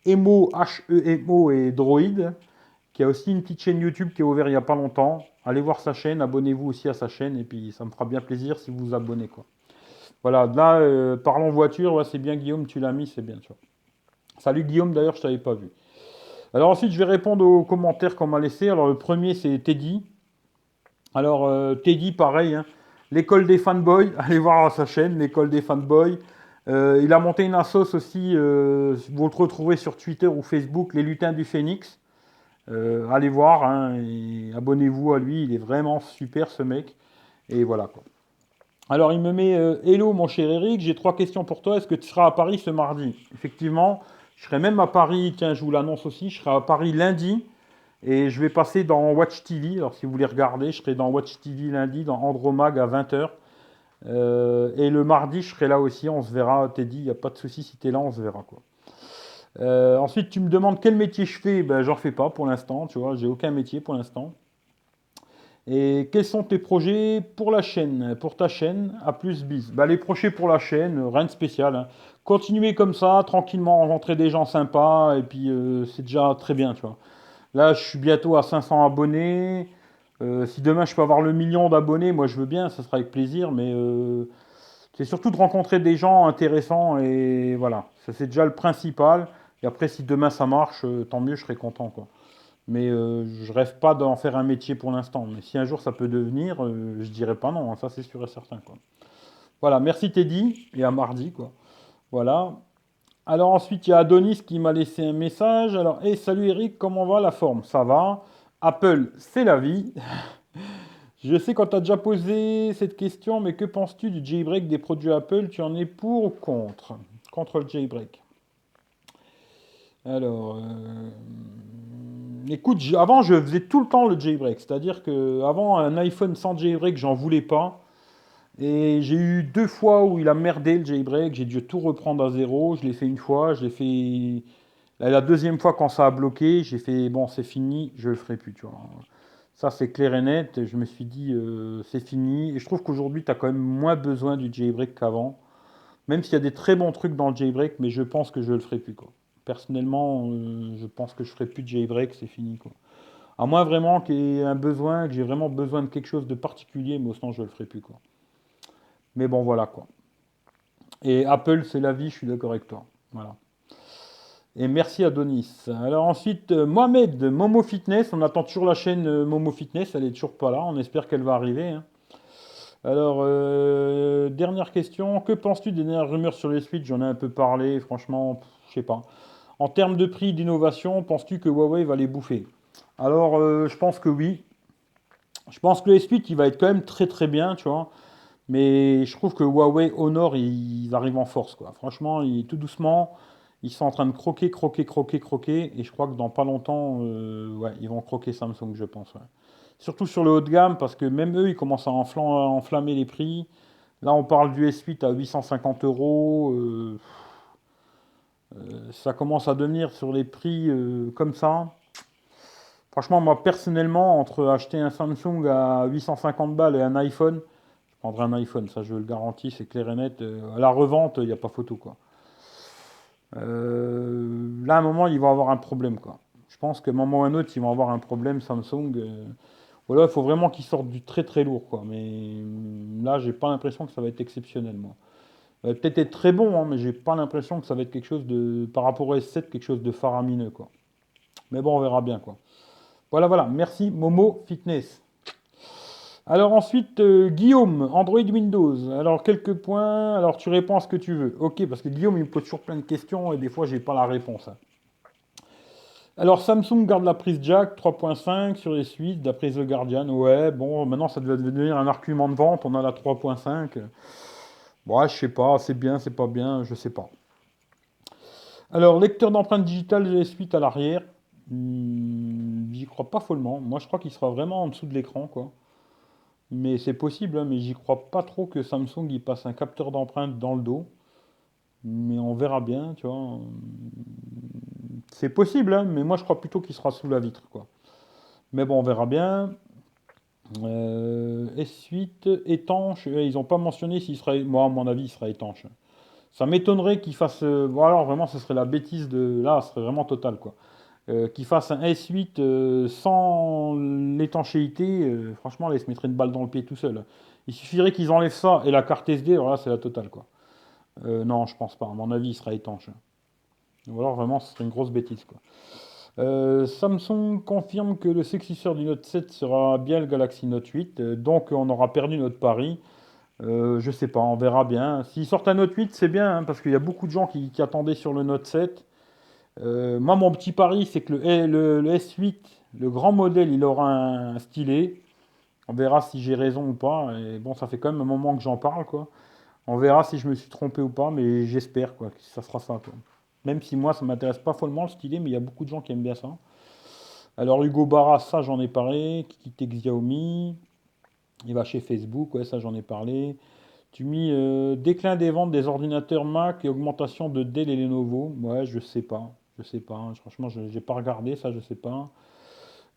Emo, H-E-M-O et Droid, qui a aussi une petite chaîne YouTube qui est ouverte il n'y a pas longtemps. Allez voir sa chaîne, abonnez-vous aussi à sa chaîne, et puis ça me fera bien plaisir si vous vous abonnez, quoi. Voilà, là, parlons voiture, ouais, c'est bien Guillaume, tu l'as mis, c'est bien, tu vois. Salut Guillaume, d'ailleurs, je t'avais pas vu. Alors ensuite, je vais répondre aux commentaires qu'on m'a laissés. Alors le premier, c'est Teddy. Alors Teddy, pareil, hein, l'école des fanboys, allez voir sa chaîne, l'école des fanboys. Il a monté une assos aussi, vous le retrouverez sur Twitter ou Facebook, les lutins du Phénix. Allez voir, hein, et abonnez-vous à lui, il est vraiment super ce mec. Et voilà, quoi. Alors il me met Hello mon cher Eric, j'ai trois questions pour toi. Est-ce que tu seras à Paris ce mardi? Effectivement, je serai même à Paris, tiens, je vous l'annonce aussi, je serai à Paris lundi et je vais passer dans Watch TV. Alors si vous voulez regarder, je serai dans Watch TV lundi, dans Andromag à 20h. Et le mardi, je serai là aussi, on se verra, Teddy, il n'y a pas de souci, si tu es là, on se verra, quoi. Ensuite, tu me demandes quel métier je fais. Ben, j'en fais pas pour l'instant, tu vois, j'ai aucun métier pour l'instant. Et quels sont tes projets pour la chaîne, pour ta chaîne, à plus bis? Ben, les projets pour la chaîne, rien de spécial, hein. Continuer comme ça, tranquillement, rencontrer des gens sympas, et puis c'est déjà très bien, tu vois. Là, je suis bientôt à 500 abonnés. Si demain je peux avoir le million d'abonnés, moi je veux bien, ça sera avec plaisir, mais c'est surtout de rencontrer des gens intéressants, et voilà, ça c'est déjà le principal. Et après, si demain ça marche, tant mieux, je serai content, quoi. Mais je rêve pas d'en faire un métier pour l'instant. Mais si un jour ça peut devenir, je dirais pas non, hein, ça c'est sûr et certain, quoi. Voilà, merci Teddy, et à mardi, quoi. Voilà. Alors ensuite, il y a Adonis qui m'a laissé un message. Alors, hey, salut Eric, comment va la forme? Ça va. Apple, c'est la vie. Je sais quand tu as déjà posé cette question, mais que penses-tu du jailbreak des produits Apple? Tu en es pour ou contre? Contre le jailbreak. Alors, écoute, avant je faisais tout le temps le jailbreak, c'est-à-dire que avant un iPhone sans jailbreak, j'en voulais pas. Et j'ai eu deux fois où il a merdé le jailbreak, j'ai dû tout reprendre à zéro. Je l'ai fait une fois, Là, la deuxième fois quand ça a bloqué, j'ai fait bon, c'est fini, je le ferai plus, tu vois. Ça, c'est clair et net. Je me suis dit, c'est fini. Et je trouve qu'aujourd'hui, tu as quand même moins besoin du jailbreak qu'avant. Même s'il y a des très bons trucs dans le jailbreak, mais je pense que je le ferai plus, quoi. Personnellement, je pense que je ferai plus de jailbreak, c'est fini, quoi. À moins vraiment qu'il y ait un besoin, que j'ai vraiment besoin de quelque chose de particulier, mais sinon, je le ferai plus, quoi. Mais bon, voilà, quoi. Et Apple, c'est la vie, je suis d'accord avec toi. Voilà. Et merci Adonis. Alors ensuite, Mohamed, Momo Fitness. On attend toujours la chaîne Momo Fitness. Elle est toujours pas là. On espère qu'elle va arriver, hein. Alors, dernière question. Que penses-tu des dernières rumeurs sur les Switch? J'en ai un peu parlé. Franchement, je sais pas. En termes de prix d'innovation, penses-tu que Huawei va les bouffer? Alors, je pense que oui. Je pense que le S8, il va être quand même très très bien, tu vois. Mais je trouve que Huawei Honor, ils arrivent en force, quoi. Franchement, tout doucement, ils sont en train de croquer, croquer, croquer, croquer. Et je crois que dans pas longtemps, ouais, ils vont croquer Samsung, je pense, ouais. Surtout sur le haut de gamme, parce que même eux, ils commencent à enflammer les prix. Là, on parle du S8 à 850 euros. Ça commence à devenir sur les prix comme ça. Franchement, moi, personnellement, entre acheter un Samsung à 850 balles et un iPhone, je prendrais un iPhone, ça je le garantis, c'est clair et net. À la revente, il n'y a pas photo, quoi. Là, à un moment, ils vont avoir un problème, quoi. Je pense qu'à un moment ou à un autre, ils vont avoir un problème, Samsung. Voilà, il faut vraiment qu'ils sortent du très très lourd, quoi. Mais là, j'ai pas l'impression que ça va être exceptionnel, moi. Ça va peut-être être très bon, hein, mais j'ai pas l'impression que ça va être quelque chose de, par rapport au S7, quelque chose de faramineux, quoi. Mais bon, on verra bien, quoi. Voilà, voilà. Merci, Momo Fitness. Alors ensuite, Guillaume, Android Windows. Alors quelques points. Alors tu réponds à ce que tu veux. Ok, parce que Guillaume, il me pose toujours plein de questions et des fois, j'ai pas la réponse, hein. Alors Samsung garde la prise jack 3.5 sur les suites, d'après The Guardian. Ouais, bon, maintenant ça doit devenir un argument de vente. On a la 3.5. Bon, ouais, je sais pas, c'est bien, c'est pas bien, je sais pas. Alors, lecteur d'empreintes digitales G S8 à l'arrière. J'y crois pas follement. Moi, je crois qu'il sera vraiment en dessous de l'écran, quoi. Mais c'est possible, hein, mais j'y crois pas trop que Samsung y passe un capteur d'empreinte dans le dos. Mais on verra bien, tu vois. C'est possible, hein, mais moi je crois plutôt qu'il sera sous la vitre, quoi. Mais bon, on verra bien. S8 étanche, ils n'ont pas mentionné s'il sera. Moi, à mon avis, il sera étanche. Ça m'étonnerait qu'il fasse. Bon, alors vraiment, ce serait la bêtise de. Là, ce serait vraiment total, quoi. Qu'il fasse un S8 sans l'étanchéité, franchement, là, il se mettrait une balle dans le pied tout seul. Il suffirait qu'ils enlèvent ça et la carte SD, alors là, c'est la totale, quoi. Non, je pense pas. À mon avis, il sera étanche. Ou alors, vraiment, ce serait une grosse bêtise, quoi. Samsung confirme que le successeur du Note 7 sera bien le Galaxy Note 8, donc on aura perdu notre pari. Je sais pas, on verra bien. S'ils sortent un Note 8, c'est bien, hein, parce qu'il y a beaucoup de gens qui attendaient sur le Note 7. Moi, mon petit pari, c'est que le S8, le grand modèle, il aura un stylet. On verra si j'ai raison ou pas. Et bon, ça fait quand même un moment que j'en parle, quoi. On verra si je me suis trompé ou pas, mais j'espère, quoi, que ça sera ça, quoi. Même si moi, ça m'intéresse pas follement le stylet, mais il y a beaucoup de gens qui aiment bien ça. Alors, Hugo Barra, ça, j'en ai parlé. Qui quitte Xiaomi. Il va chez Facebook, ouais, ça, j'en ai parlé. Tu mis déclin des ventes des ordinateurs Mac et augmentation de Dell et Lenovo. Ouais, je sais pas. Je sais pas, hein. Franchement, je n'ai pas regardé, ça, je sais pas.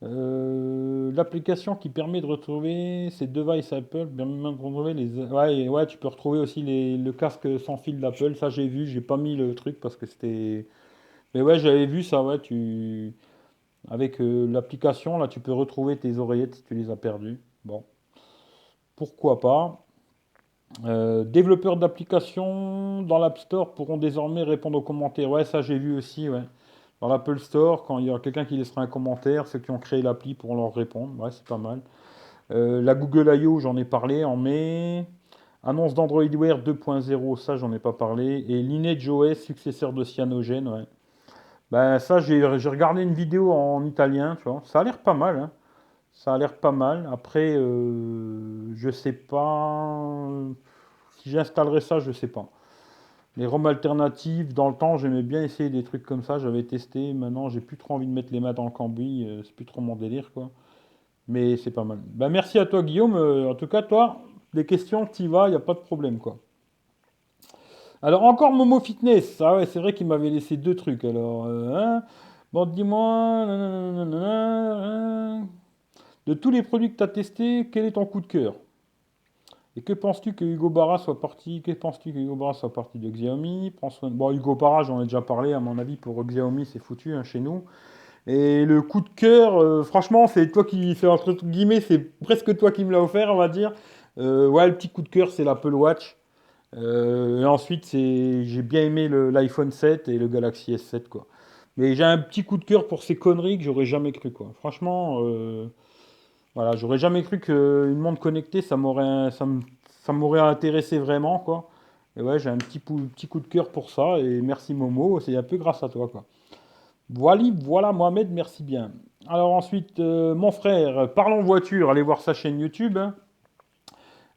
L'application qui permet de retrouver ces devices Apple, permet de retrouver les. Ouais, ouais, tu peux retrouver aussi le casque sans fil d'Apple. Ça, j'ai vu. J'ai pas mis le truc parce que c'était. Mais ouais, j'avais vu ça. Ouais, avec l'application, là, tu peux retrouver tes oreillettes si tu les as perdues. Bon, pourquoi pas. Développeurs d'applications dans l'App Store pourront désormais répondre aux commentaires. Ouais, ça j'ai vu aussi, ouais. Dans l'Apple Store, quand il y aura quelqu'un qui laissera un commentaire, ceux qui ont créé l'appli pourront leur répondre. Ouais, c'est pas mal. La Google I.O., j'en ai parlé en mai. Annonce d'Android Wear 2.0, ça j'en ai pas parlé. Et Lineage OS, successeur de Cyanogen, ouais. Ben ça, j'ai regardé une vidéo en italien, tu vois. Ça a l'air pas mal, hein. Ça a l'air pas mal. Après, je sais pas. Si j'installerai ça, je sais pas. Les ROM alternatives, dans le temps, j'aimais bien essayer des trucs comme ça. J'avais testé. Maintenant, j'ai plus trop envie de mettre les mains dans le cambouis. C'est plus trop mon délire, quoi. Mais c'est pas mal. Ben, merci à toi, Guillaume. En tout cas, toi, des questions, t'y vas, il n'y a pas de problème, quoi. Alors, encore Momo Fitness. Ah ouais, c'est vrai qu'il m'avait laissé deux trucs. Alors, hein. Bon, dis-moi, nanana, de tous les produits que tu as testés, quel est ton coup de cœur? Et que penses-tu que Hugo Barra soit parti? Que penses-tu que Hugo Barra soit parti de Xiaomi? Prends soin Bon, Hugo Barra, j'en ai déjà parlé, à mon avis, pour Xiaomi, c'est foutu hein, chez nous. Et le coup de cœur, franchement, c'est toi qui, c'est entre guillemets, c'est presque toi qui me l'as offert, on va dire. Ouais, le petit coup de cœur, c'est l'Apple Watch. Et ensuite, j'ai bien aimé l'iPhone 7 et le Galaxy S7, quoi. Mais j'ai un petit coup de cœur pour ces conneries que j'aurais jamais cru, quoi. Franchement, voilà, j'aurais jamais cru qu'une montre connectée, ça m'aurait intéressé vraiment, quoi. Et ouais, j'ai un petit coup de cœur pour ça, et merci Momo, c'est un peu grâce à toi, quoi. Voilà, voilà Mohamed, merci bien. Alors ensuite, mon frère, parlons voiture, allez voir sa chaîne YouTube, hein.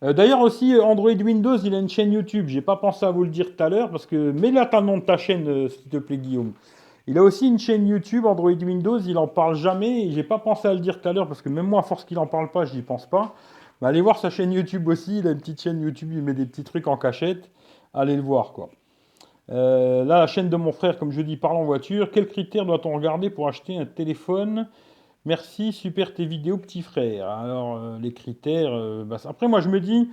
D'ailleurs aussi, Android Windows, il a une chaîne YouTube. J'ai pas pensé à vous le dire tout à l'heure parce que mets là ton nom de ta chaîne, s'il te plaît, Guillaume. Il a aussi une chaîne YouTube Android Windows. Il en parle jamais. Et j'ai pas pensé à le dire tout à l'heure parce que même moi, à force qu'il en parle pas, j'y pense pas. Mais allez voir sa chaîne YouTube aussi. Il a une petite chaîne YouTube. Il met des petits trucs en cachette. Allez le voir quoi. Là, la chaîne de mon frère, comme je dis, parle en voiture. Quels critères doit-on regarder pour acheter un téléphone? Merci, super tes vidéos, petit frère. Alors, les critères, bah, après, moi, je me dis,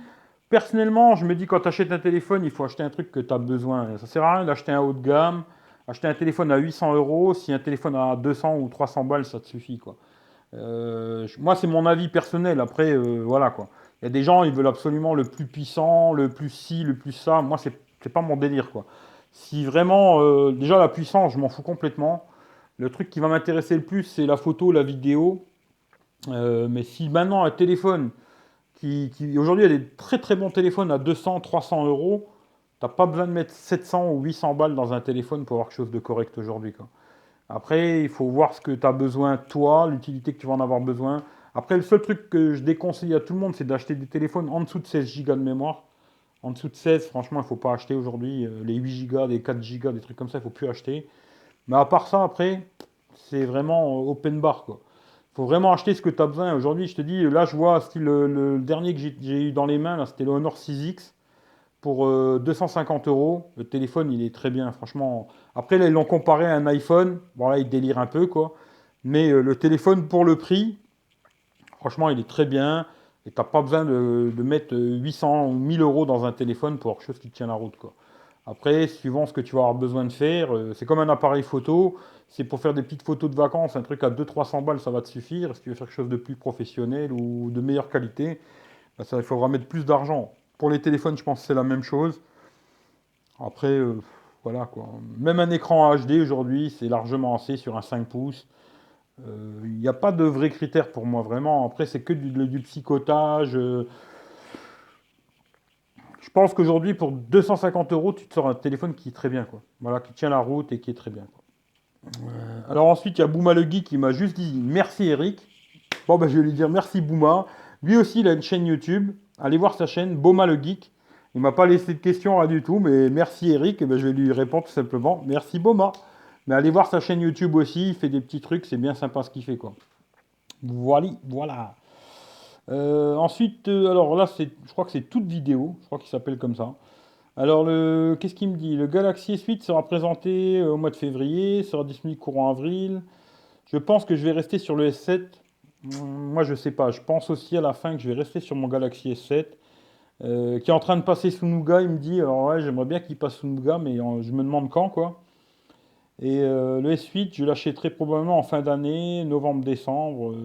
personnellement, je me dis, quand tu achètes un téléphone, il faut acheter un truc que tu as besoin. Ça sert à rien d'acheter un haut de gamme, acheter un téléphone à 800 euros, si un téléphone à 200 ou 300 balles, ça te suffit, quoi. Moi, c'est mon avis personnel. Après, voilà, quoi. Il y a des gens, ils veulent absolument le plus puissant, le plus ci, le plus ça. Moi, c'est pas mon délire, quoi. Si vraiment, déjà, la puissance, je m'en fous complètement. Le truc qui va m'intéresser le plus, c'est la photo, la vidéo. Mais si maintenant un téléphone aujourd'hui, il y a des très très bons téléphones à 200, 300 euros, t'as pas besoin de mettre 700 ou 800 balles dans un téléphone pour avoir quelque chose de correct aujourd'hui, quoi. Après, il faut voir ce que tu as besoin, toi, l'utilité que tu vas en avoir besoin. Après, le seul truc que je déconseille à tout le monde, c'est d'acheter des téléphones en dessous de 16 Go de mémoire. En dessous de 16, franchement, il ne faut pas acheter aujourd'hui. Les 8 Go, les 4 Go, des trucs comme ça, il ne faut plus acheter. Mais à part ça, après, c'est vraiment open bar, quoi. Faut vraiment acheter ce que tu as besoin. Aujourd'hui, je te dis, là, je vois, style, le dernier que j'ai eu dans les mains, là, c'était le Honor 6X pour 250 euros. Le téléphone, il est très bien, franchement. Après, là, ils l'ont comparé à un iPhone. Bon, là, il délire un peu, quoi. Mais le téléphone, pour le prix, franchement, il est très bien. Et t'as pas besoin de mettre 800 ou 1000 euros dans un téléphone pour quelque chose qui tient la route, quoi. Après, suivant ce que tu vas avoir besoin de faire, c'est comme un appareil photo. C'est pour faire des petites photos de vacances, un truc à 200-300 balles, ça va te suffire. Si tu veux faire quelque chose de plus professionnel ou de meilleure qualité, bah, ça, il faudra mettre plus d'argent. Pour les téléphones, je pense que c'est la même chose. Après, voilà quoi. Même un écran HD aujourd'hui, c'est largement assez sur un 5 pouces. Il n'y a pas de vrais critères pour moi, vraiment. Après, c'est que du psychotage. Je pense qu'aujourd'hui, pour 250 euros, tu te sors un téléphone qui est très bien, quoi. Voilà, qui tient la route et qui est très bien, quoi. Alors ensuite, il y a Bouma le Geek qui m'a juste dit merci Eric. Bon, bah, je vais lui dire merci Bouma. Lui aussi, il a une chaîne YouTube. Allez voir sa chaîne, Boma le Geek. Il m'a pas laissé de questions, rien du tout, mais merci Eric. Et ben, je vais lui répondre tout simplement merci Boma. Mais allez voir sa chaîne YouTube aussi, il fait des petits trucs, c'est bien sympa ce qu'il fait, quoi. Voilà, voilà. Ensuite, alors là, je crois que c'est toute vidéo, je crois qu'il s'appelle comme ça. Alors, qu'est-ce qu'il me dit? Le Galaxy S8 sera présenté au mois de février, sera disponible courant avril. Je pense que je vais rester sur le S7. Moi, je sais pas. Je pense aussi à la fin que je vais rester sur mon Galaxy S7, qui est en train de passer sous Nougat. Il me dit, alors ouais, j'aimerais bien qu'il passe sous Nougat, mais je me demande quand, quoi. Et le S8, je l'achèterai probablement en fin d'année, novembre-décembre.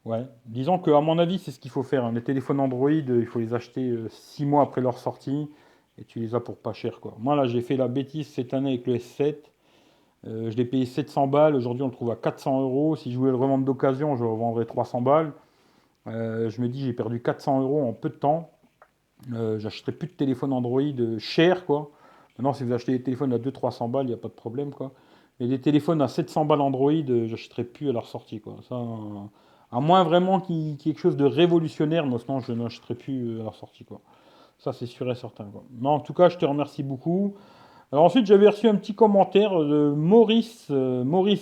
Ouais. Disons que, à mon avis, c'est ce qu'il faut faire, hein. Les téléphones Android, il faut les acheter 6 mois après leur sortie, et tu les as pour pas cher, quoi. Moi, là, j'ai fait la bêtise cette année avec le S7. Je l'ai payé 700 balles. Aujourd'hui, on le trouve à 400 euros. Si je voulais le revendre d'occasion, je le revendrais 300 balles. Je me dis, j'ai perdu 400 euros en peu de temps. J'achèterai plus de téléphone Android cher, quoi. Maintenant, si vous achetez des téléphones à 200-300 balles, il n'y a pas de problème, quoi. Mais des téléphones à 700 balles Android, j'achèterai plus à leur sortie, quoi. Ça, à moins vraiment qu'il y ait quelque chose de révolutionnaire, mais sinon, je n'achèterai plus à leur sortie, quoi. Ça, c'est sûr et certain, quoi. Mais en tout cas, je te remercie beaucoup. Alors ensuite, j'avais reçu un petit commentaire de Maurice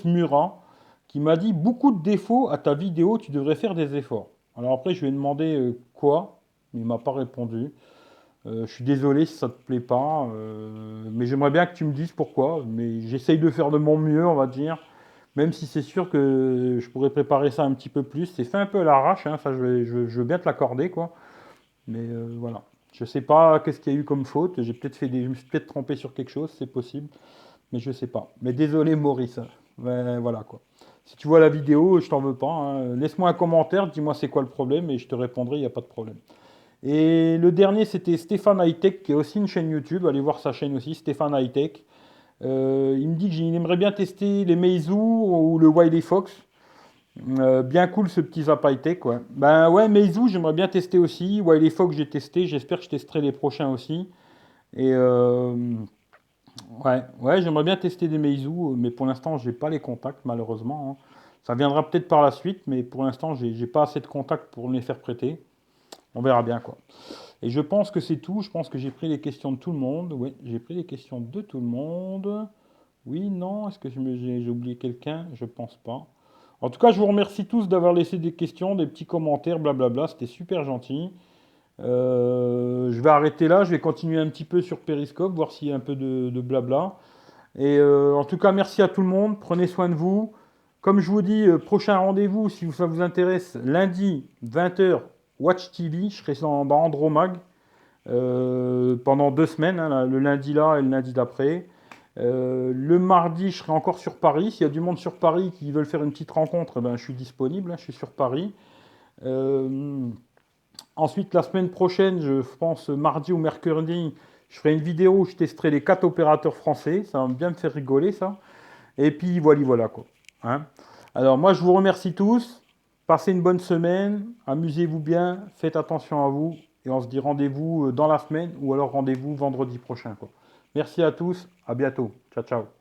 Murat, qui m'a dit beaucoup de défauts à ta vidéo, tu devrais faire des efforts. Alors après, je lui ai demandé quoi, mais il m'a pas répondu. Je suis désolé si ça te plaît pas, mais j'aimerais bien que tu me dises pourquoi. Mais j'essaye de faire de mon mieux, on va dire. Même si c'est sûr que je pourrais préparer ça un petit peu plus. C'est fait un peu à l'arrache, hein, ça je veux bien te l'accorder, quoi. Mais voilà. Je sais pas qu'est-ce qu'il y a eu comme faute. Je me suis peut-être trompé sur quelque chose, c'est possible. Mais je sais pas. Mais désolé Maurice. Ouais, voilà quoi. Si tu vois la vidéo, je t'en veux pas, hein. Laisse-moi un commentaire, dis-moi c'est quoi le problème et je te répondrai, il n'y a pas de problème. Et le dernier, c'était Stéphane Hightech, qui a aussi une chaîne YouTube. Allez voir sa chaîne aussi, Stéphane Hightech. Il me dit qu'il aimerait bien tester les Meizu ou le Wiley Fox. Bien cool ce petit Zap Hightech, ouais. Ben ouais, Meizu, j'aimerais bien tester aussi. Wiley Fox, j'ai testé. J'espère que je testerai les prochains aussi. Et ouais, ouais, j'aimerais bien tester des Meizu, mais pour l'instant, j'ai pas les contacts, malheureusement, hein. Ça viendra peut-être par la suite, mais pour l'instant, j'ai pas assez de contacts pour me les faire prêter. On verra bien, quoi. Et je pense que c'est tout. Je pense que j'ai pris les questions de tout le monde. Oui, j'ai pris les questions de tout le monde. Oui, non, est-ce que j'ai oublié quelqu'un? Je pense pas. En tout cas, je vous remercie tous d'avoir laissé des questions, des petits commentaires, blablabla. C'était super gentil. Je vais arrêter là. Je vais continuer un petit peu sur Periscope, voir s'il y a un peu de blabla. Et en tout cas, merci à tout le monde. Prenez soin de vous. Comme je vous dis, prochain rendez-vous, si ça vous intéresse, lundi, 20h, Watch TV. Je serai dans Andromag pendant 2 semaines, hein, le lundi là et le lundi d'après. Le mardi, je serai encore sur Paris. S'il y a du monde sur Paris qui veulent faire une petite rencontre, ben, je suis disponible, hein, je suis sur Paris. Euh, Ensuite, la semaine prochaine, je pense mardi ou mercredi, je ferai une vidéo où je testerai les 4 opérateurs français. Ça va bien me faire rigoler, ça. Et puis voilà, voilà quoi. Hein. Alors moi, je vous remercie tous. Passez une bonne semaine. Amusez-vous bien. Faites attention à vous. Et on se dit rendez-vous dans la semaine ou alors rendez-vous vendredi prochain, quoi. Merci à tous. À bientôt. Ciao, ciao.